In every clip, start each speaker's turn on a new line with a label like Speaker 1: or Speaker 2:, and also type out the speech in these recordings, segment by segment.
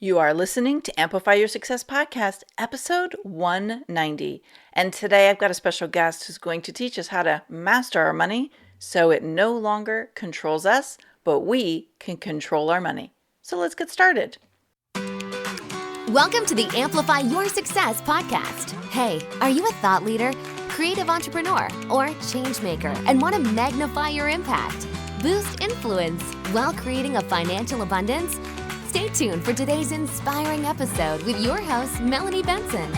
Speaker 1: You are listening to Amplify Your Success Podcast, episode 190. And today I've got a special guest who's going to teach us how to master our money so it no longer controls us, but we can control our money. So let's get started.
Speaker 2: Welcome to the Amplify Your Success Podcast. Hey, are you a thought leader, creative entrepreneur, or change maker and want to magnify your impact, boost influence while creating a financial abundance? Stay tuned for today's inspiring episode with your host, Melanie Benson.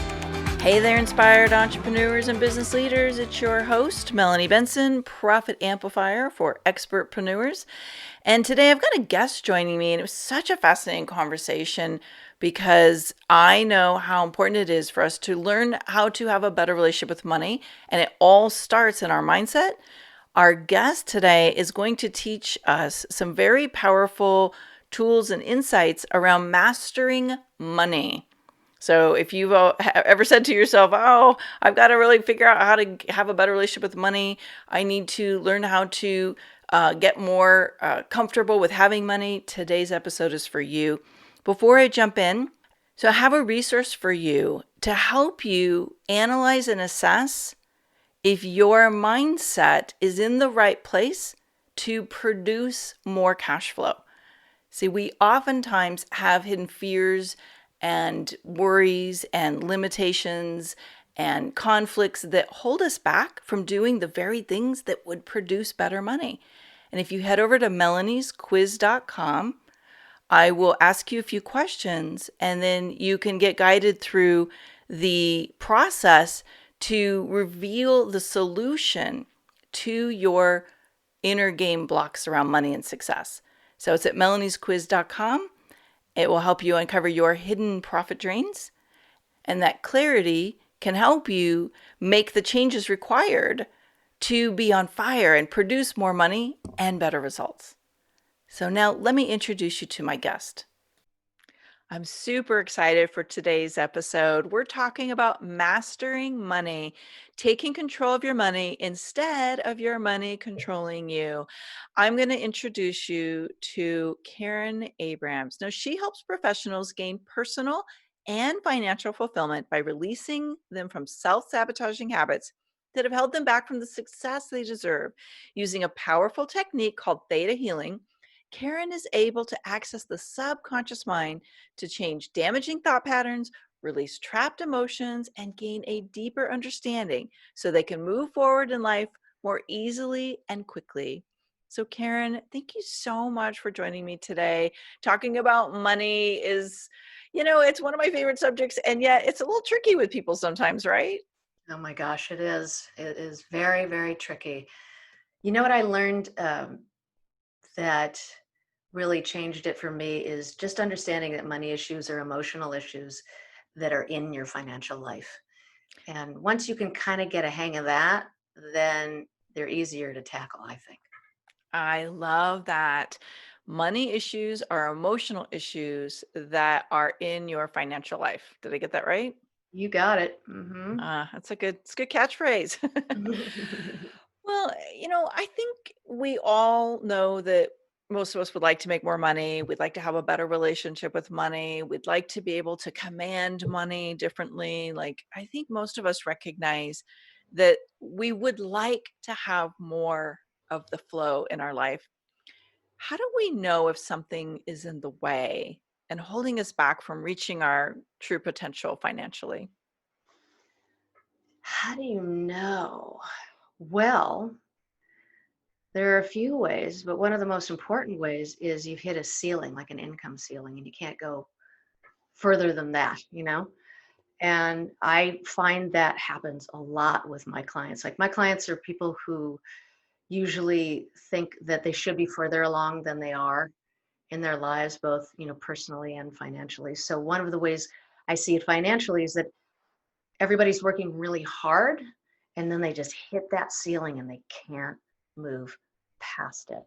Speaker 1: Hey there, inspired entrepreneurs and business leaders. It's your host, Melanie Benson, Profit Amplifier for Expertpreneurs. And today I've got a guest joining me, and it was such a fascinating conversation because I know how important it is for us to learn how to have a better relationship with money, and it all starts in our mindset. Our guest today is going to teach us some very powerful tools and insights around mastering money. So if you've ever said to yourself, oh, I've got to really figure out how to have a better relationship with money, I need to learn how to get more comfortable with having money, today's episode is for you. Before I jump in, so I have a resource for you to help you analyze and assess if your mindset is in the right place to produce more cash flow. See, we oftentimes have hidden fears and worries and limitations and conflicts that hold us back from doing the very things that would produce better money. And if you head over to melaniesquiz.com, I will ask you a few questions, and then you can get guided through the process to reveal the solution to your inner game blocks around money and success. So it's at melaniesquiz.com. It will help you uncover your hidden profit drains, and that clarity can help you make the changes required to be on fire and produce more money and better results. So now let me introduce you to my guest. I'm super excited for today's episode. We're talking about mastering money, taking control of your money instead of your money controlling you. I'm going to introduce you to Karen Abrams. Now, she helps professionals gain personal and financial fulfillment by releasing them from self-sabotaging habits that have held them back from the success they deserve. Using a powerful technique called Theta Healing, Karen is able to access the subconscious mind to change damaging thought patterns, release trapped emotions, and gain a deeper understanding so they can move forward in life more easily and quickly. So Karen, thank you so much for joining me today. Talking about money is, it's one of my favorite subjects, and yet it's a little tricky with people sometimes, right?
Speaker 3: Oh my gosh, it is. It is very, very tricky. You know what I learned that really changed it for me is just understanding that money issues are emotional issues that are in your financial life. And once you can kind of get a hang of that, then they're easier to tackle, I think.
Speaker 1: I love that. Money issues are emotional issues that are in your financial life. Did I get that right?
Speaker 3: You got it. Mm-hmm.
Speaker 1: It's a good catchphrase. Well, I think we all know that most of us would like to make more money. We'd like to have a better relationship with money. We'd like to be able to command money differently. Like, I think most of us recognize that we would like to have more of the flow in our life. How do we know if something is in the way and holding us back from reaching our true potential financially?
Speaker 3: How do you know? Well, there are a few ways, but one of the most important ways is you've hit a ceiling, like an income ceiling, and you can't go further than that, And I find that happens a lot with my clients. Like, my clients are people who usually think that they should be further along than they are in their lives, both, personally and financially. So one of the ways I see it financially is that everybody's working really hard, and then they just hit that ceiling and they can't move past it.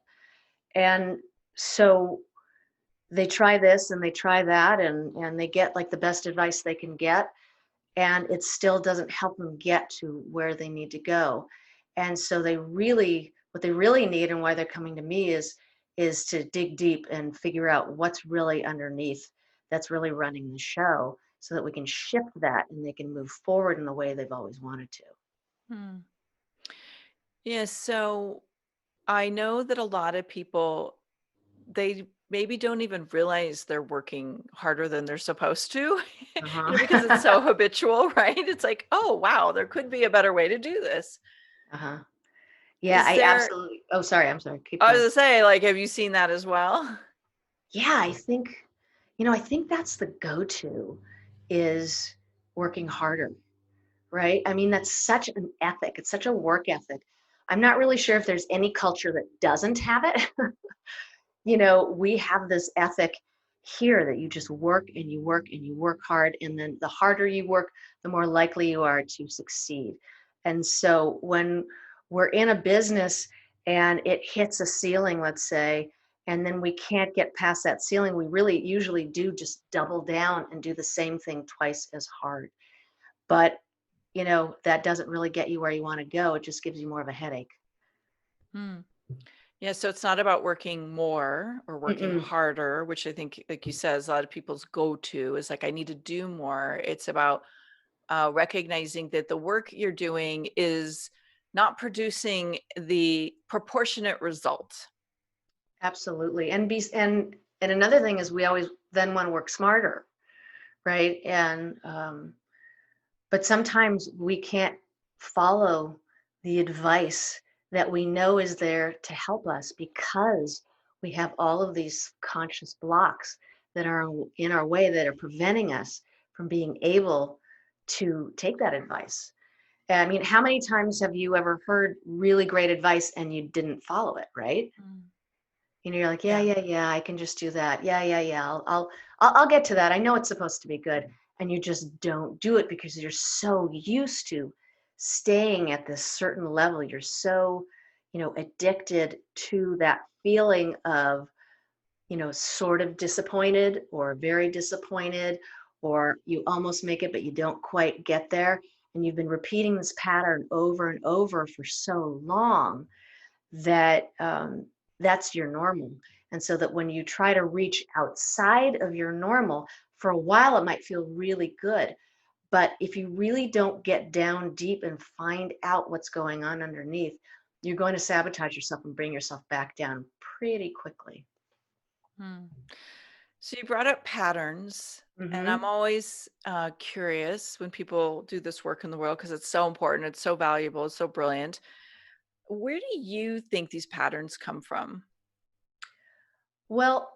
Speaker 3: And so they try this and they try that, and they get like the best advice they can get, and it still doesn't help them get to where they need to go. And so what they really need, and why they're coming to me, is to dig deep and figure out what's really underneath that's really running the show, so that we can shift that and they can move forward in the way they've always wanted to.
Speaker 1: Hmm. Yeah, so I know that a lot of people, they maybe don't even realize they're working harder than they're supposed to, because it's
Speaker 3: Uh-huh.
Speaker 1: so habitual, right? It's like, oh, wow, there could be a better way to do this.
Speaker 3: Uh-huh. Yeah,
Speaker 1: Is
Speaker 3: I
Speaker 1: there,
Speaker 3: absolutely. Oh, sorry. I'm sorry. Keep
Speaker 1: I was
Speaker 3: going.
Speaker 1: gonna say, like, have you seen that as well?
Speaker 3: Yeah, I think that's the go-to is working harder, right? I mean, that's such an ethic. It's such a work ethic. I'm not really sure if there's any culture that doesn't have it. We have this ethic here that you just work and you work and you work hard. And then the harder you work, the more likely you are to succeed. And so when we're in a business and it hits a ceiling, let's say, and then we can't get past that ceiling, we really usually do just double down and do the same thing twice as hard. But, that doesn't really get you where you want to go. It just gives you more of a headache.
Speaker 1: Hmm. Yeah, so it's not about working more or working
Speaker 3: Mm-mm.
Speaker 1: harder, which I think, like you said, is a lot of people's go-to is like, I need to do more. It's about recognizing that the work you're doing is not producing the proportionate result.
Speaker 3: Absolutely. And another thing is we always then want to work smarter, right? But sometimes we can't follow the advice that we know is there to help us because we have all of these conscious blocks that are in our way that are preventing us from being able to take that advice. I mean, how many times have you ever heard really great advice and you didn't follow it, right?
Speaker 1: Mm.
Speaker 3: You're like, yeah,
Speaker 1: Yeah.
Speaker 3: yeah, yeah, I can just do that. Yeah, yeah, yeah. I'll get to that. I know it's supposed to be good, and you just don't do it because you're so used to staying at this certain level. You're so, addicted to that feeling of, sort of disappointed or very disappointed, or you almost make it, but you don't quite get there. And you've been repeating this pattern over and over for so long that that's your normal. And so that when you try to reach outside of your normal, for a while it might feel really good. But if you really don't get down deep and find out what's going on underneath, you're going to sabotage yourself and bring yourself back down pretty quickly.
Speaker 1: Hmm. So you brought up patterns, and I'm
Speaker 3: Hmm.
Speaker 1: always curious when people do this work in the world because it's so important, it's so valuable, it's so brilliant. Where do you think these patterns come from?
Speaker 3: Well,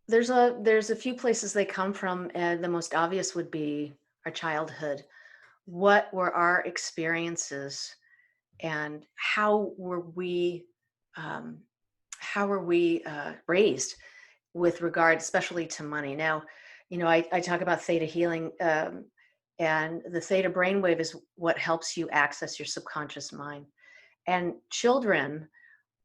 Speaker 3: there's a few places they come from, and the most obvious would be our childhood. What were our experiences and um, how were we raised with regard especially to money? Now, I talk about theta healing, and the theta brainwave is what helps you access your subconscious mind, and children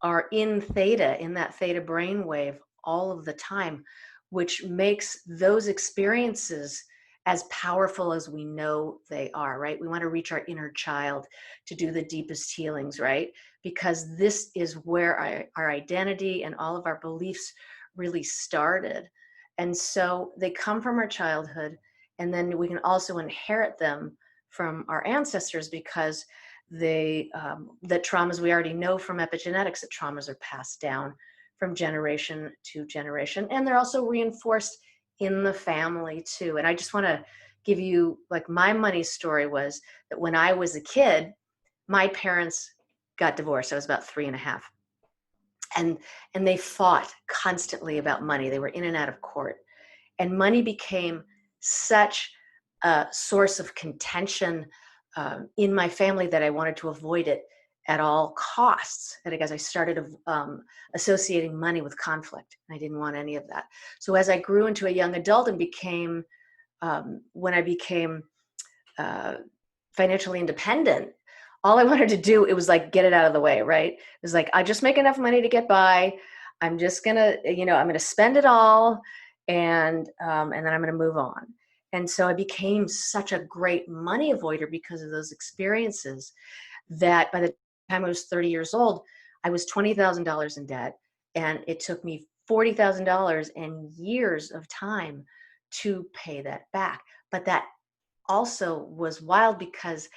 Speaker 3: are in that theta brainwave all of the time, which makes those experiences as powerful as we know they are, right? We want to reach our inner child to do the deepest healings, right? Because this is where our identity and all of our beliefs really started. And so they come from our childhood, and then we can also inherit them from our ancestors because the traumas we already know from epigenetics, that traumas are passed down from generation to generation, and they're also reinforced in the family too. And I just want to give you, like, my money story was that when I was a kid, my parents got divorced. I was about 3.5, and they fought constantly about money. They were in and out of court, and money became such a source of contention in my family that I wanted to avoid it at all costs. And because I started associating money with conflict, I didn't want any of that. So as I grew into a young adult and when I became uh, financially independent, all I wanted to do, it was like, get it out of the way, right? It was like, I just make enough money to get by. I'm just gonna, I'm gonna spend it all, and then I'm gonna move on. And so I became such a great money avoider because of those experiences, that by the time I was 30 years old, I was $20,000 in debt. And it took me $40,000 and years of time to pay that back. But that also was wild because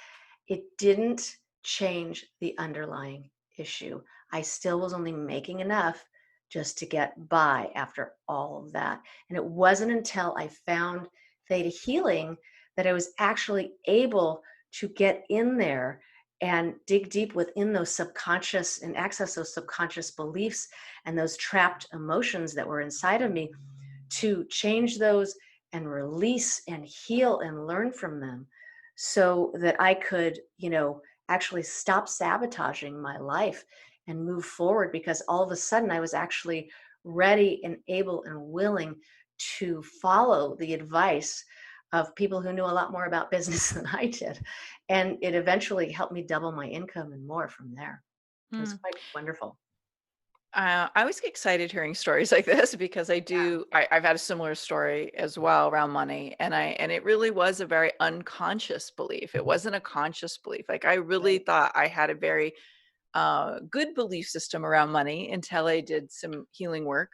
Speaker 3: it didn't change the underlying issue. I still was only making enough just to get by after all of that. And it wasn't until I found Theta Healing that I was actually able to get in there and dig deep within those subconscious and access those subconscious beliefs and those trapped emotions that were inside of me to change those and release and heal and learn from them so that I could, actually stop sabotaging my life and move forward, because all of a sudden I was actually ready and able and willing to follow the advice of people who knew a lot more about business than I did. And it eventually helped me double my income and more from there. It was quite wonderful.
Speaker 1: I always get excited hearing stories like this because I've had a similar story as well around money. And it really was a very unconscious belief. It wasn't a conscious belief. Like I really thought I had a very good belief system around money until I did some healing work.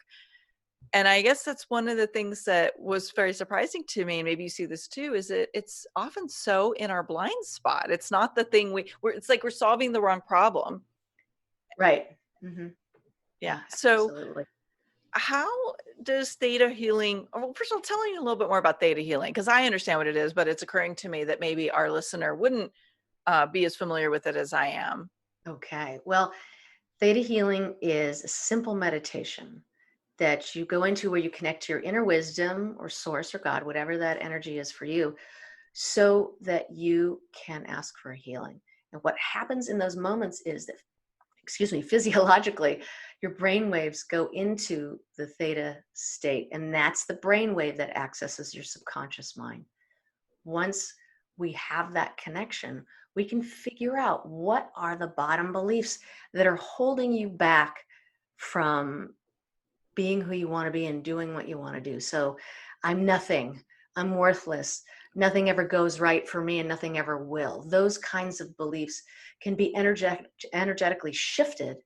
Speaker 1: And I guess that's one of the things that was very surprising to me. And maybe you see this too, is it's often so in our blind spot. It's not the thing it's like we're solving the wrong problem.
Speaker 3: Right. Mm-hmm.
Speaker 1: Yeah. So
Speaker 3: absolutely.
Speaker 1: how does Theta Healing, well, first of all, tell me a little bit more about Theta Healing, because I understand what it is, but it's occurring to me that maybe our listener wouldn't be as familiar with it as I am.
Speaker 3: Okay. Well, Theta Healing is a simple meditation that you go into where you connect to your inner wisdom or source or God, whatever that energy is for you, so that you can ask for healing. And what happens in those moments is that, physiologically, your brain waves go into the theta state, and that's the brain wave that accesses your subconscious mind. Once we have that connection, we can figure out what are the bottom beliefs that are holding you back from being who you want to be and doing what you want to do. So I'm nothing, I'm worthless, nothing ever goes right for me and nothing ever will. Those kinds of beliefs can be energetically shifted,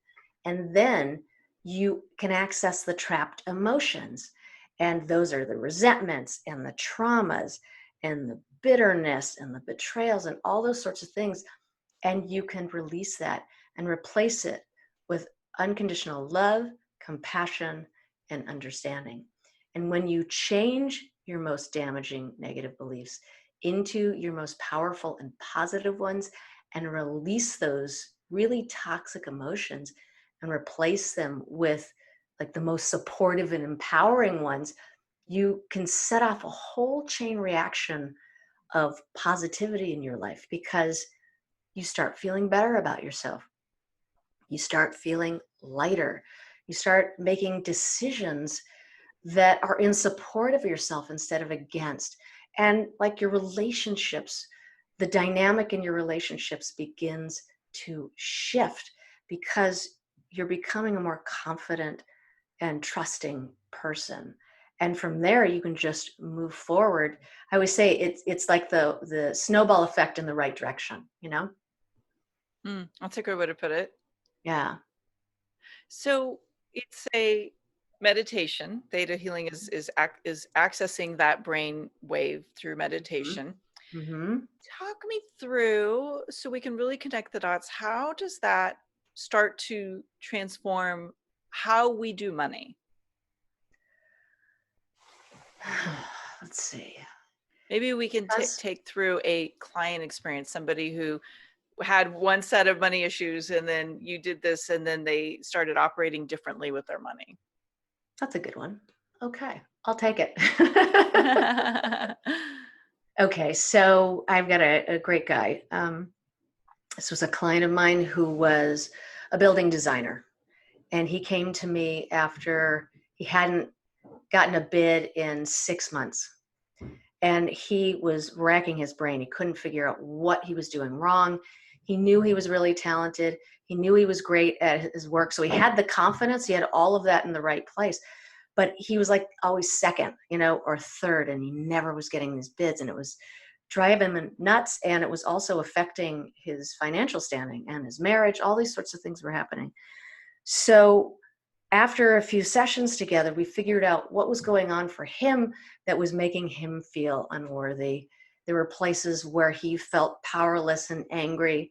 Speaker 3: and then you can access the trapped emotions. And those are the resentments and the traumas and the bitterness and the betrayals and all those sorts of things. And you can release that and replace it with unconditional love, compassion, and understanding. And when you change your most damaging negative beliefs into your most powerful and positive ones and release those really toxic emotions and replace them with like the most supportive and empowering ones, you can set off a whole chain reaction of positivity in your life, because you start feeling better about yourself. You start feeling lighter. You start making decisions that are in support of yourself instead of against. And like your relationships, the dynamic in your relationships begins to shift because you're becoming a more confident and trusting person. And from there, you can just move forward. I always say it's like the snowball effect in the right direction,
Speaker 1: That's a good way to put it.
Speaker 3: Yeah.
Speaker 1: So it's a meditation. Theta Healing is accessing that brain wave through meditation.
Speaker 3: Mm-hmm.
Speaker 1: Talk me through, so we can really connect the dots. How does that start to transform how we do money?
Speaker 3: Let's see.
Speaker 1: Maybe we can take through a client experience, somebody who had one set of money issues and then you did this and then they started operating differently with their money.
Speaker 3: That's a good one. Okay, I'll take it. Okay, so I've got a great guy. This was a client of mine who was a building designer, and he came to me after he hadn't gotten a bid in 6 months. And he was racking his brain. He couldn't figure out what he was doing wrong. He knew he was really talented. He knew he was great at his work. So he had the confidence. He had all of that in the right place. But he was like always second, or third, and he never was getting these bids. And it was driving him nuts. And it was also affecting his financial standing and his marriage. All these sorts of things were happening. So after a few sessions together, we figured out what was going on for him that was making him feel unworthy. There were places where he felt powerless and angry.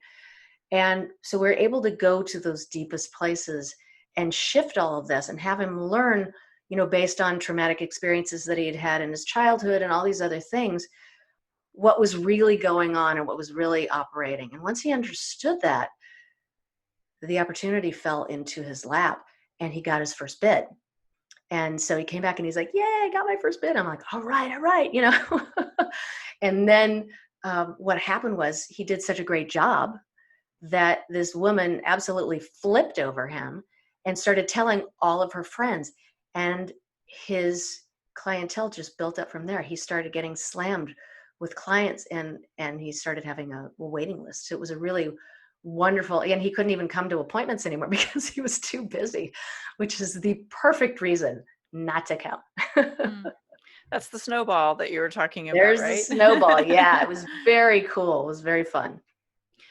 Speaker 3: And so we're able to go to those deepest places and shift all of this and have him learn, based on traumatic experiences that he had had in his childhood and all these other things, what was really going on and what was really operating. And once he understood that, the opportunity fell into his lap and he got his first bid. And so he came back and he's like, "Yay, I got my first bid." I'm like, all right. And then what happened was he did such a great job that this woman absolutely flipped over him and started telling all of her friends. And his clientele just built up from there. He started getting slammed with clients and he started having a waiting list. So it was a really wonderful, and he couldn't even come to appointments anymore because he was too busy, which is the perfect reason not to come.
Speaker 1: That's the snowball that you were talking about,
Speaker 3: There's
Speaker 1: right?
Speaker 3: the snowball. Yeah, it was very cool. It was very fun.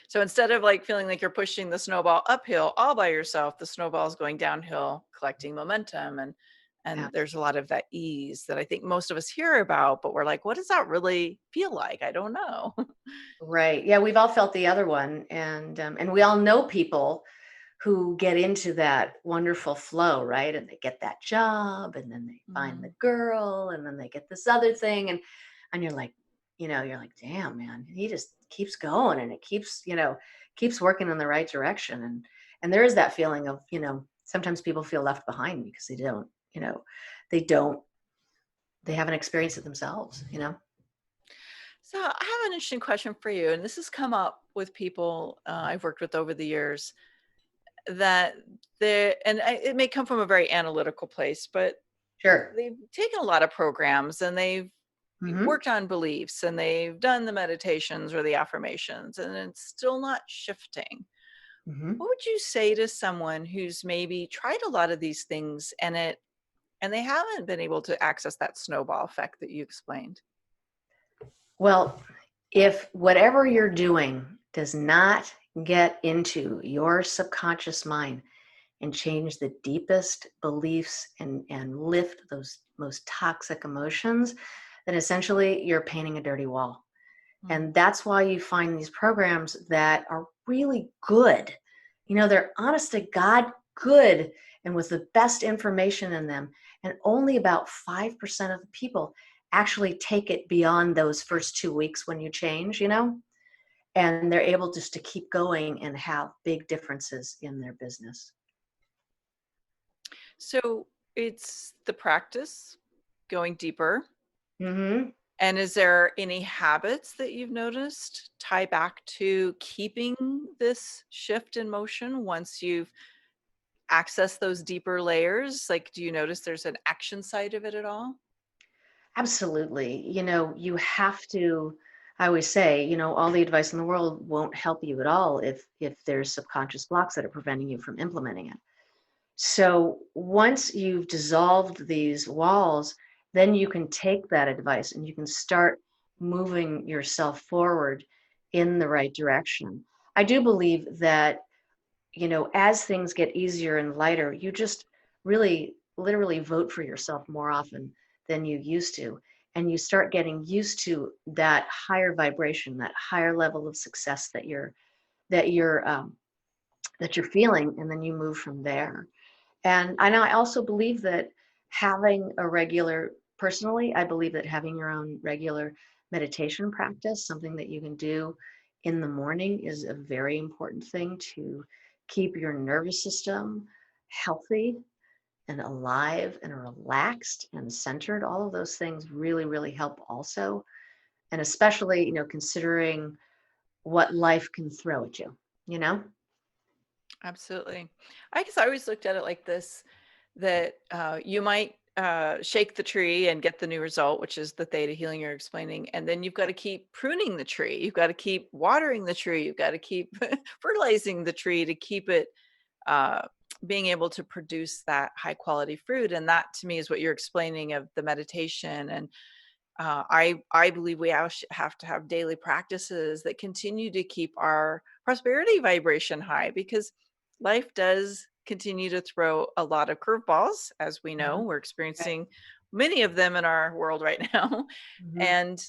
Speaker 1: So instead of like feeling like you're pushing the snowball uphill all by yourself, the snowball is going downhill, collecting momentum. And there's a lot of that ease that I think most of us hear about, but we're like, what does that really feel like? I don't know.
Speaker 3: Right. Yeah, we've all felt the other one, and we all know people who get into that wonderful flow, right? And they get that job, and then they find the girl, and then they get this other thing, and you're like, damn, man, he just keeps going, and it keeps working in the right direction, and there is that feeling of, sometimes people feel left behind because they don't, they haven't experienced it themselves.
Speaker 1: So I have an interesting question for you, and this has come up with people I've worked with over the years, that it may come from a very analytical place, but
Speaker 3: Sure.
Speaker 1: they've taken a lot of programs and they've
Speaker 3: Hmm.
Speaker 1: worked on beliefs and they've done the meditations or the affirmations, and it's still not shifting.
Speaker 3: Hmm.
Speaker 1: What would you say to someone who's maybe tried a lot of these things and they haven't been able to access that snowball effect that you explained?
Speaker 3: Well, if whatever you're doing does not get into your subconscious mind and change the deepest beliefs and lift those most toxic emotions, then essentially you're painting a dirty wall. And that's why you find these programs that are really good. They're honest to God good and with the best information in them. And only about 5% of the people actually take it beyond those first 2 weeks when you change, and they're able just to keep going and have big differences in their business.
Speaker 1: So it's the practice, going deeper.
Speaker 3: Hmm.
Speaker 1: And is there any habits that you've noticed tie back to keeping this shift in motion once you've accessed those deeper layers? Like, do you notice there's an action side of it at all?
Speaker 3: Absolutely. You have to, I always say, all the advice in the world won't help you at all if there's subconscious blocks that are preventing you from implementing it. So once you've dissolved these walls, then you can take that advice and you can start moving yourself forward in the right direction. I do believe that, as things get easier and lighter, you just really literally vote for yourself more often than you used to. And you start getting used to that higher vibration, that higher level of success that you're that you're feeling, and then you move from there. And I also believe that personally, I believe that having your own regular meditation practice, something that you can do in the morning, is a very important thing to keep your nervous system healthy and alive and relaxed and centered. All of those things really, really help also. And especially, considering what life can throw at you, you know?
Speaker 1: Absolutely. I guess I always looked at it like this, that you might shake the tree and get the new result, which is the theta healing you're explaining. And then you've got to keep pruning the tree. You've got to keep watering the tree. You've got to keep fertilizing the tree to keep it uh, being able to produce that high quality fruit. And that to me is what you're explaining of the meditation. And I believe we have to have daily practices that continue to keep our prosperity vibration high, because life does continue to throw a lot of curveballs. As we know,
Speaker 3: Mhm.
Speaker 1: we're
Speaker 3: Right.
Speaker 1: experiencing many of them in our world right now.
Speaker 3: Mhm.
Speaker 1: And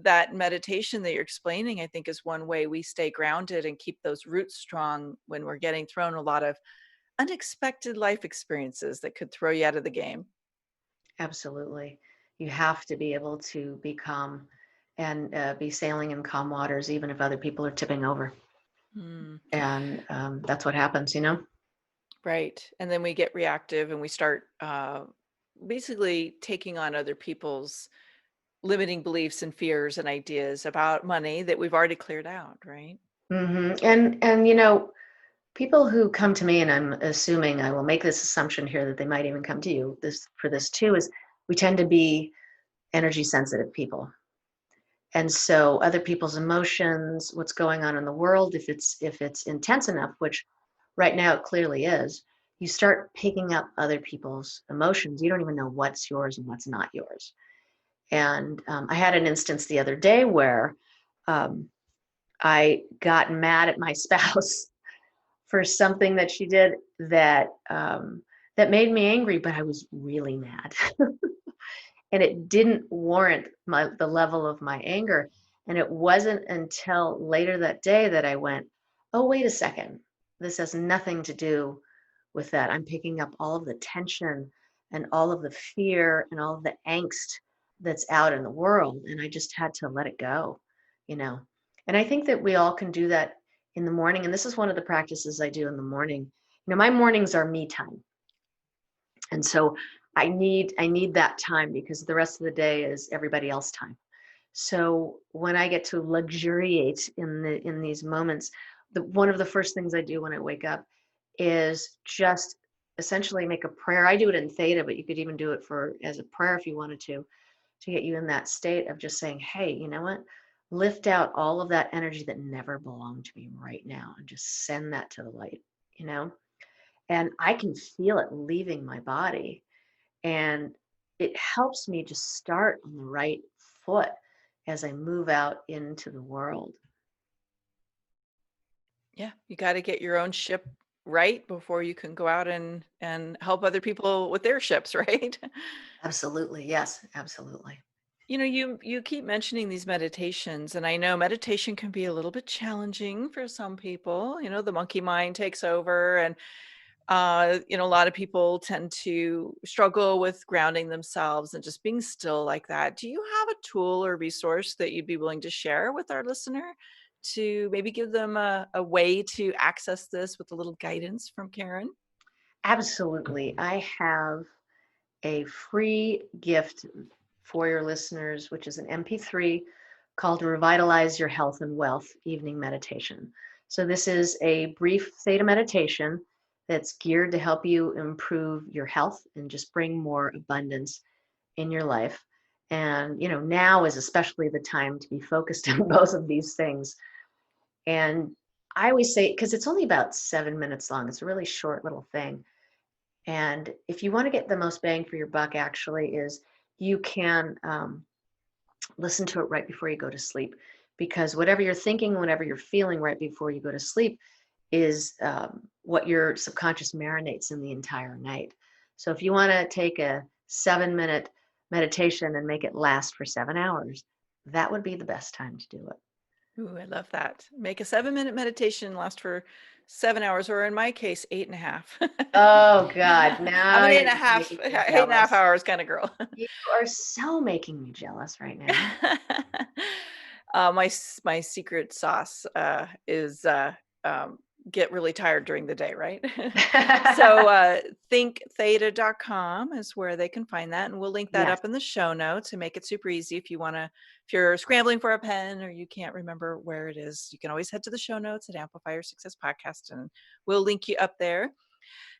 Speaker 1: that meditation that you're explaining, I think, is one way we stay grounded and keep those roots strong when we're getting thrown a lot of unexpected life experiences that could throw you out of the game.
Speaker 3: Absolutely. You have to be able to be calm and be sailing in calm waters, even if other people are tipping over.
Speaker 1: Hmm.
Speaker 3: And that's what happens, you know?
Speaker 1: Right. And then we get reactive and we start basically taking on other people's limiting beliefs and fears and ideas about money that we've already cleared out, right?
Speaker 3: And you know, people who come to me, and I'm assuming I will make this assumption here that they might even come to you this for this too, is we tend to be energy sensitive people. And so other people's emotions, what's going on in the world, if it's intense enough, which right now it clearly is, you start picking up other people's emotions. You don't even know what's yours and what's not yours. And I had an instance the other day where um, I got mad at my spouse for something that she did that made me angry, but I was really mad. And it didn't warrant the level of my anger. And it wasn't until later that day that I went, oh, wait a second. This has nothing to do with that. I'm picking up all of the tension and all of the fear and all of the angst that's out in the world. And I just had to let it go, you know. And I think that we all can do that in the morning. And this is one of the practices I do in the morning. You know, my mornings are me time. And so I need that time because the rest of the day is everybody else time. So when I get to luxuriate in these moments, one of the first things I do when I wake up is just essentially make a prayer. I do it in theta, but you could even do it for as a prayer if you wanted to get you in that state of just saying, hey, you know what? Lift out all of that energy that never belonged to me right now and just send that to the light, you know? And I can feel it leaving my body. And it helps me to start on the right foot as I move out into the world.
Speaker 1: Yeah, you got to get your own ship right before you can go out and help other people with their ships, right?
Speaker 3: Absolutely. Yes, absolutely.
Speaker 1: You know, you keep mentioning these meditations, and I know meditation can be a little bit challenging for some people. You know, the monkey mind takes over, and you know, a lot of people tend to struggle with grounding themselves and just being still like that. Do you have a tool or resource that you'd be willing to share with our listener to maybe give them a way to access this with a little guidance from Karen?
Speaker 3: Absolutely. I have a free gift for your listeners, which is an MP3 called Revitalize Your Health and Wealth Evening Meditation. So, this is a brief theta meditation that's geared to help you improve your health and just bring more abundance in your life. And, you know, now is especially the time to be focused on both of these things. And I always say, because it's only about 7 minutes long, it's a really short little thing. And if you want to get the most bang for your buck, actually, is you can listen to it right before you go to sleep. Because whatever you're thinking, whatever you're feeling right before you go to sleep is what your subconscious marinates in the entire night. So if you want to take a 7 minute meditation and make it last for 7 hours, that would be the best time to do it.
Speaker 1: Ooh, I love that. Make a 7-minute meditation last for 7 hours, or in my case, 8.5.
Speaker 3: Oh God,
Speaker 1: I'm
Speaker 3: now
Speaker 1: an eight
Speaker 3: you're
Speaker 1: and a
Speaker 3: just
Speaker 1: half,
Speaker 3: making me
Speaker 1: 8.5
Speaker 3: jealous.
Speaker 1: hours kind of girl.
Speaker 3: You are so making me jealous right now.
Speaker 1: My secret sauce is um, get really tired during the day, right? So thinktheta.com is where they can find that, and we'll link that
Speaker 3: Yes.
Speaker 1: up in the show notes to make it super easy. If you're scrambling for a pen or you can't remember where it is, you can always head to the show notes at Amplify Your Success Podcast, and we'll link you up there.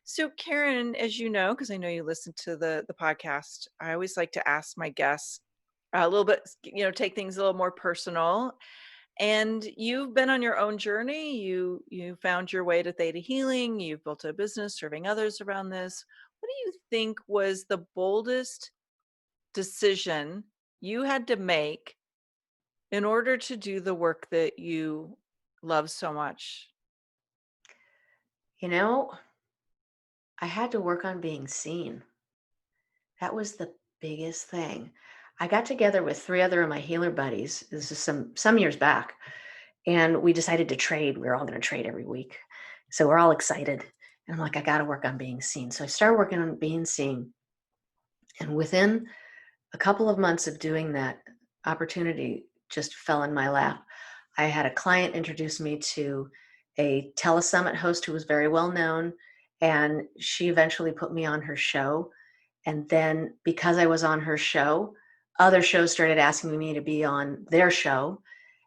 Speaker 1: So, Karen, as you know, because I know you listen to the podcast, I always like to ask my guests a little bit, you know, take things a little more personal. And you've been on your own journey. You found your way to Theta Healing. You've built a business serving others around this. What do you think was the boldest decision you had to make in order to do the work that you love so much?
Speaker 3: You know, I had to work on being seen. That was the biggest thing. I got together with 3 other of my healer buddies. This is some years back, and we decided to trade. We were all gonna trade every week. So we're all excited. And I'm like, I gotta work on being seen. So I started working on being seen. And within a couple of months of doing that, opportunity just fell in my lap. I had a client introduce me to a telesummit host who was very well known, and she eventually put me on her show. And then because I was on her show, other shows started asking me to be on their show.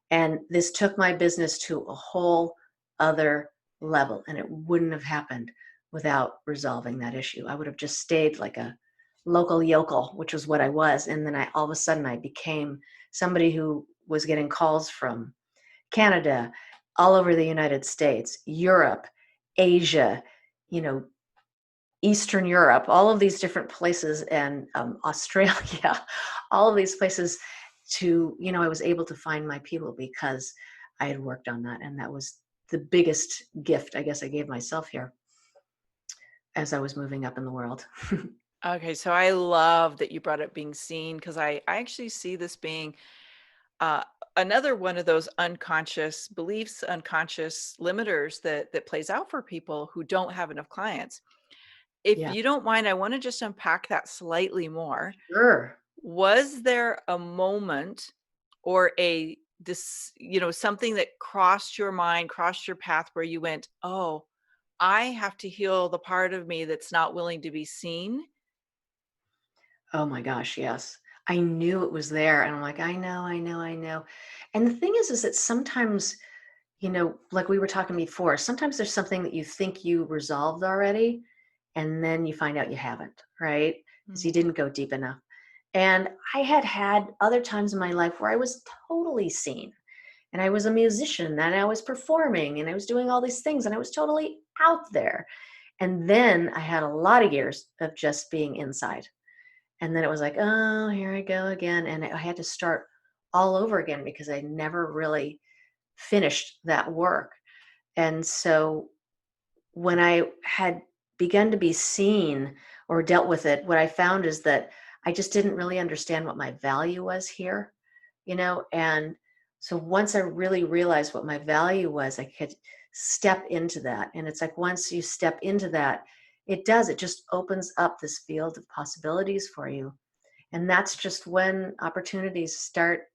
Speaker 3: And this took my business to a whole other level. And it wouldn't have happened without resolving that issue. I would have just stayed like a local yokel, which was what I was. And then all of a sudden I became somebody who was getting calls from Canada, all over the United States, Europe, Asia, you know, Eastern Europe, all of these different places, and Australia, all of these places I was able to find my people because I had worked on that. And that was the biggest gift, I guess, I gave myself here as I was moving up in the world.
Speaker 1: Okay, so I love that you brought up being seen, because I actually see this being uh, another one of those unconscious beliefs, unconscious limiters that plays out for people who don't have enough clients. If
Speaker 3: Yeah,
Speaker 1: you don't mind, I want to just unpack that slightly more.
Speaker 3: sure.
Speaker 1: Was there a moment or something that crossed your mind, crossed your path, where you went, "Oh, I have to heal the part of me that's not willing to be seen"?
Speaker 3: Oh my gosh, yes. I knew it was there. And I'm like, I know, I know, I know. And the thing is that sometimes, like we were talking before, sometimes there's something that you think you resolved already, and then you find out you haven't, right? Because you
Speaker 1: Mm.
Speaker 3: didn't go deep enough. And I had other times in my life where I was totally seen, and I was a musician and I was performing and I was doing all these things and I was totally out there. And then I had a lot of years of just being inside. And then it was like, oh, here I go again. And I had to start all over again because I never really finished that work. And so when I had begun to be seen or dealt with it, what I found is that I just didn't really understand what my value was here, and so once I really realized what my value was, I could step into that. And it's like once you step into that, it just opens up this field of possibilities for you. And that's just when opportunities start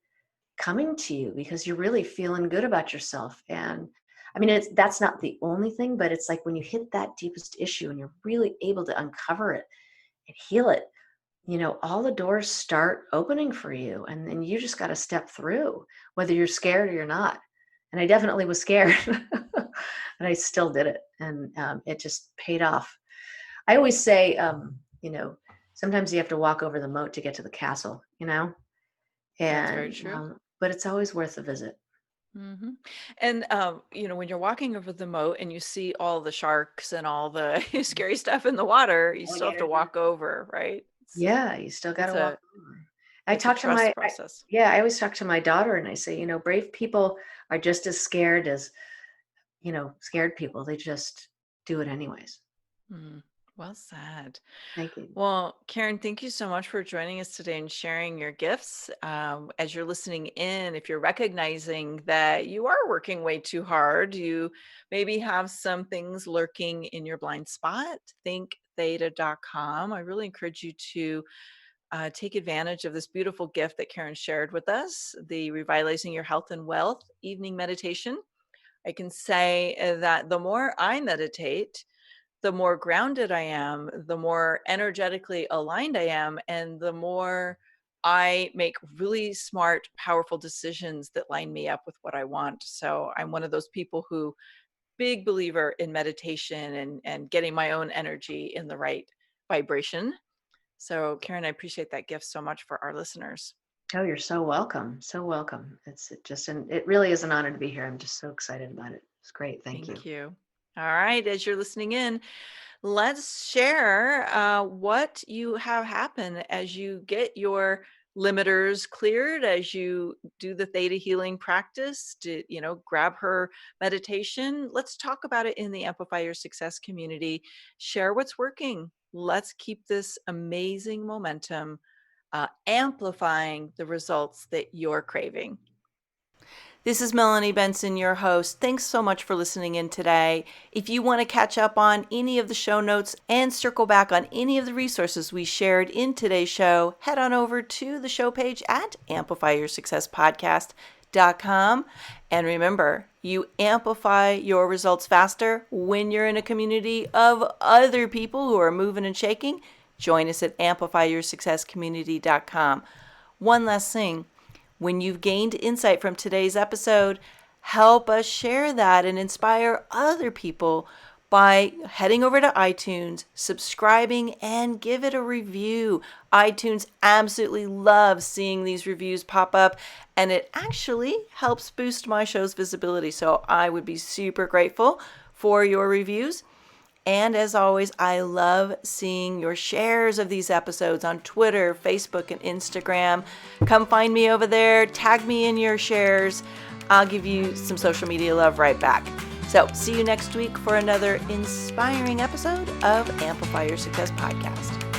Speaker 3: coming to you because you're really feeling good about yourself. And I mean, that's not the only thing, but it's like when you hit that deepest issue and you're really able to uncover it and heal it, all the doors start opening for you. And then you just got to step through, whether you're scared or you're not. And I definitely was scared, and I still did it. And it just paid off. I always say, sometimes you have to walk over the moat to get to the castle,
Speaker 1: That's very
Speaker 3: and
Speaker 1: true.
Speaker 3: but it's always worth a visit.
Speaker 1: Hmm. And when you're walking over the moat and you see all the sharks and all the scary stuff in the water, you still have to
Speaker 3: Alligators.
Speaker 1: walk over, right?
Speaker 3: Yeah, you still got
Speaker 1: It's
Speaker 3: to walk
Speaker 1: a
Speaker 3: over.
Speaker 1: it's a trust process.
Speaker 3: Yeah, I always talk to my daughter and I say, brave people are just as scared as, scared people. They just do it anyways.
Speaker 1: Mm, well said.
Speaker 3: Thank you.
Speaker 1: Well, Karen, thank you so much for joining us today and sharing your gifts. As you're listening in, if you're recognizing that you are working way too hard, you maybe have some things lurking in your blind spot, thinktheta.com. I really encourage you to take advantage of this beautiful gift that Karen shared with us, the Revitalizing Your Health and Wealth evening meditation. I can say that the more I meditate, the more grounded I am, the more energetically aligned I am, and the more I make really smart, powerful decisions that line me up with what I want. So I'm one of those people who big believer in meditation and getting my own energy in the right vibration. So Karen, I appreciate that gift so much for our listeners.
Speaker 3: Oh, you're so welcome. So welcome. It really is an honor to be here. I'm just so excited about it. It's great. Thank you.
Speaker 1: Thank you. All right. As you're listening in, let's share what you have happen as you get your limiters cleared as you do the Theta Healing practice, to, grab her meditation. Let's talk about it in the Amplify Your Success community. Share what's working. Let's keep this amazing momentum, amplifying the results that you're craving. This is Melanie Benson, your host. Thanks so much for listening in today. If you want to catch up on any of the show notes and circle back on any of the resources we shared in today's show, head on over to the show page at amplifyyoursuccesspodcast.com. And remember, you amplify your results faster when you're in a community of other people who are moving and shaking. Join us at amplifyyoursuccesscommunity.com. One last thing. When you've gained insight from today's episode, help us share that and inspire other people by heading over to iTunes, subscribing, and give it a review. iTunes absolutely loves seeing these reviews pop up, and it actually helps boost my show's visibility. So I would be super grateful for your reviews. And as always, I love seeing your shares of these episodes on Twitter, Facebook, and Instagram. Come find me over there. Tag me in your shares. I'll give you some social media love right back. So see you next week for another inspiring episode of Amplify Your Success Podcast.